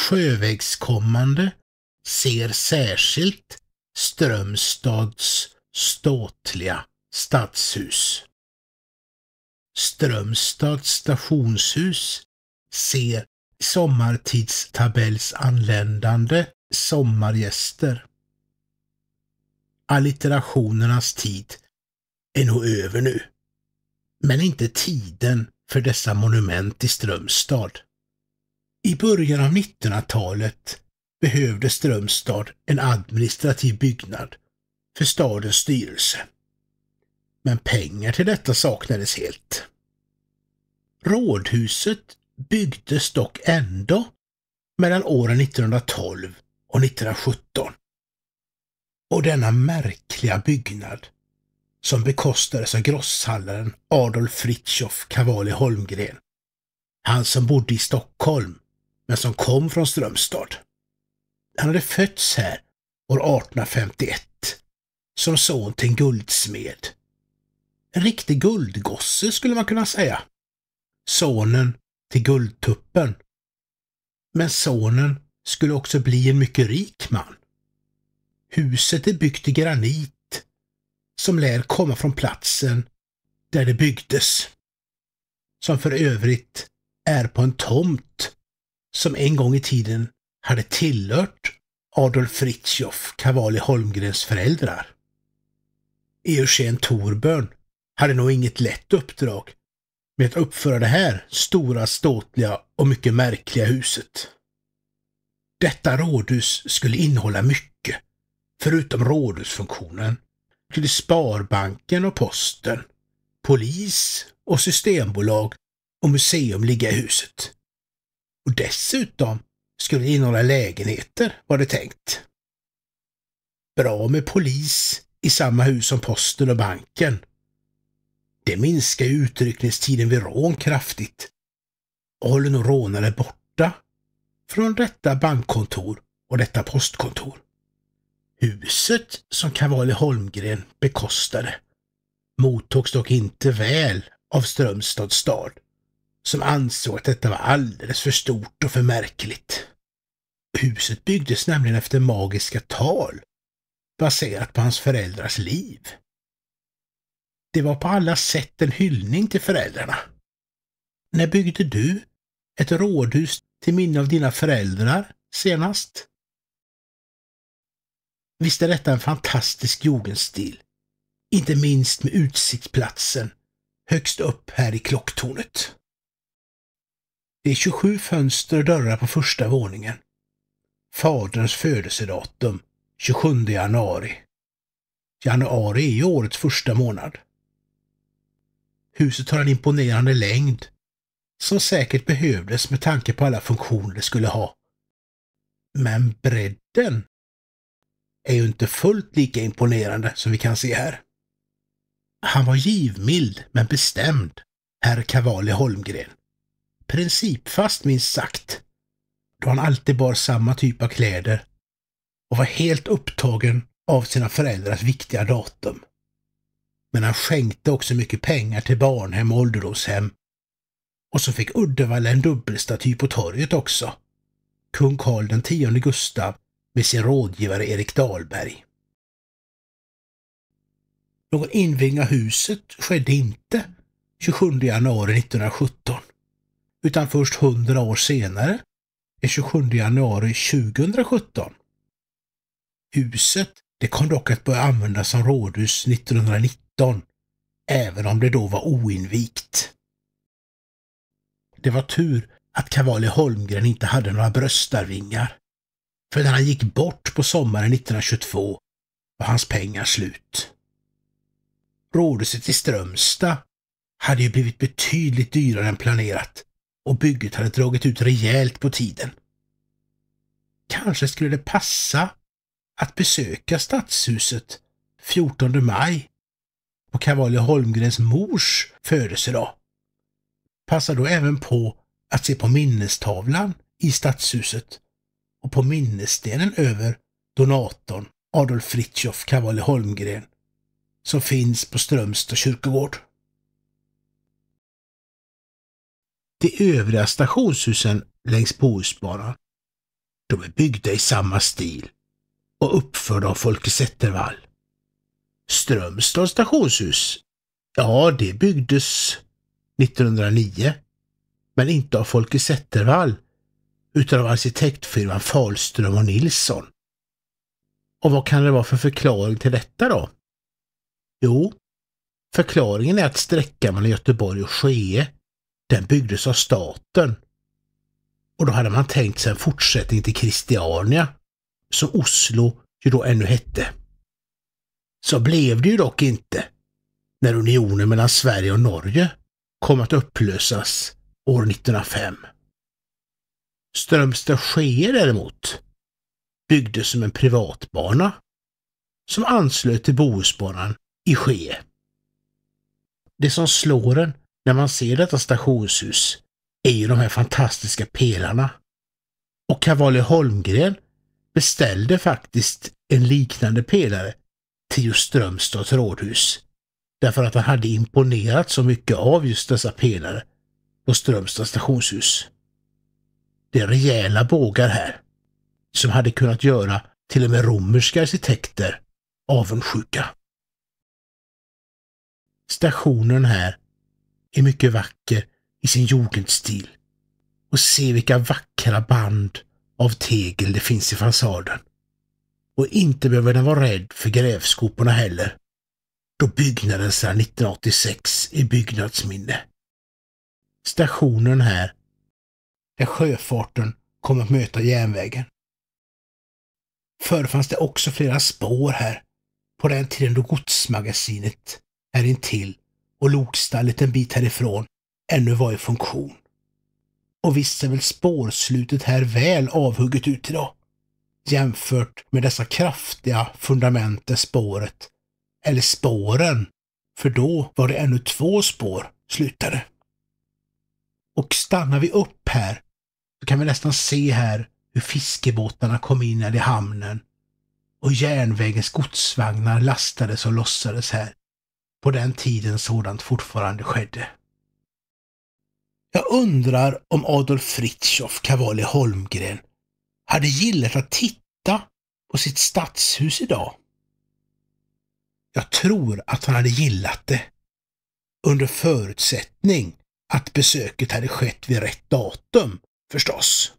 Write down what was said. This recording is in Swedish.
sjövägskommande ser särskilt Strömstads ståtliga stadshus. Strömstads stationshus ser sommartidstabellsanländande sommargäster. Allitterationernas tid är nog över nu, men inte tiden för dessa monument i Strömstad. I början av 1900-talet behövde Strömstad en administrativ byggnad för stadens styrelse. Men pengar till detta saknades helt. Rådhuset byggdes dock ändå mellan åren 1912 och 1917. Och denna märkliga byggnad, som bekostades av grosshandlaren Adolf Fritiof Cavalli Holmgren, han som bodde i Stockholm men som kom från Strömstad. Han hade fötts här år 1851 som son till en guldsmed. En riktig guldgosse skulle man kunna säga. Sonen till Guldtuppen. Men sonen skulle också bli en mycket rik man. Huset är byggt i granit som lär komma från platsen där det byggdes. Som för övrigt är på en tomt som en gång i tiden hade tillhört Adolf Fritiof Cavalli Holmgrens föräldrar. Eugen Torbjörn hade nog inget lätt uppdrag med att uppföra det här stora, ståtliga och mycket märkliga huset. Detta rådhus skulle innehålla mycket, förutom rådhusfunktionen, till Sparbanken och Posten, polis och systembolag och museum ligga i huset. Och dessutom skulle det innehålla lägenheter, var det tänkt. Bra med polis i samma hus som posten och banken. Det minskar ju utryckningstiden vid rån kraftigt och håller nog rånare borta från detta bankkontor och detta postkontor. Huset som Cavalli Holmgren bekostade mottogs dock inte väl av Strömstads stad, som ansåg att detta var alldeles för stort och för märkligt. Huset byggdes nämligen efter magiska tal, baserat på hans föräldrars liv. Det var på alla sätt en hyllning till föräldrarna. När byggde du ett rådhus till minne av dina föräldrar senast? Visst är detta en fantastisk jugendstil, inte minst med utsiktsplatsen högst upp här i klocktornet. Det är 27 fönster och dörrar på första våningen. Faderns födelsedatum 27 januari. Januari är ju årets första månad. Huset har en imponerande längd som säkert behövdes med tanke på alla funktioner det skulle ha. Men bredden är ju inte fullt lika imponerande som vi kan se här. Han var givmild men bestämd, herr Cavalli Holmgren. Principfast minst sagt, då han alltid bar samma typ av kläder och var helt upptagen av sina föräldrars viktiga datum. Men han skänkte också mycket pengar till barnhem och ålderdomshem. Och så fick Uddevalla en dubbelstaty på torget också. Kung Karl den 10 Gustav med sin rådgivare Erik Dahlberg. Någon invigning av huset skedde inte 27 januari 1917, utan först 100 år senare, den 27 januari 2017. Huset det kom dock att börja användas som rådhus 1919, även om det då var oinvigt. Det var tur att Cavalli Holmgren inte hade några bröstarvingar, för när han gick bort på sommaren 1922 var hans pengar slut. Rådhuset i Strömstad hade ju blivit betydligt dyrare än planerat och bygget hade dragit ut rejält på tiden. Kanske skulle det passa att besöka stadshuset 14 maj på Cavalli Holmgrens mors födelsedag. Passa då även på att se på minnestavlan i stadshuset och på minnesstenen över donatorn Adolf Fritiof Cavalli Holmgren som finns på Strömstad kyrkogård. De övriga stationshusen längs Bohusbanan De är byggda i samma stil och uppförda av Folke Zettervall. Strömstads stationshus, ja, det byggdes 1909, men inte av Folke Zettervall utan av arkitektfirman Fahlström och Nilsson. Och vad kan det vara för förklaring till detta då? Jo, förklaringen är att sträckan mellan Göteborg och Skee, den byggdes av staten. Och då hade man tänkt sig en fortsättning till Christiania, som Oslo ju då ännu hette. Så blev det ju dock inte när unionen mellan Sverige och Norge kom att upplösas år 1905. Strömstad-Skee däremot byggdes som en privatbana som anslöt till Bohusbanan i Skee. Det som slår en när man ser detta stationshus är ju de här fantastiska pelarna. Och Cavalli Holmgren beställde faktiskt en liknande pelare till just Strömstads rådhus, därför att han hade imponerat så mycket av just dessa pelare på Strömstads stationshus. Det är rejäla bågar här som hade kunnat göra till och med romerska arkitekter avundsjuka. Stationen här är mycket vacker i sin jugendstil, och se vilka vackra band av tegel det finns i fasaden. Och inte behöver den vara rädd för grävskoporna heller, då byggnaden sedan 1986 är byggnadsminne. Stationen här där sjöfarten kommer att möta järnvägen. Förr fanns det också flera spår här på den tiden då godsmagasinet här intill och lokstallet en bit härifrån ännu var i funktion. Och visst är väl spårslutet här väl avhugget ut idag, jämfört med dessa kraftiga fundament där spåret, eller spåren, för då var det ännu 2 spår, slutade. Och stannar vi upp här så kan vi nästan se här hur fiskebåtarna kom in i hamnen och järnvägens godsvagnar lastades och lossades här på den tiden sådant fortfarande skedde. Jag undrar om Adolf Fritiof Cavalli Holmgren hade gillat att titta på sitt stadshus idag. Jag tror att han hade gillat det, under förutsättning att besöket hade skett vid rätt datum, förstås.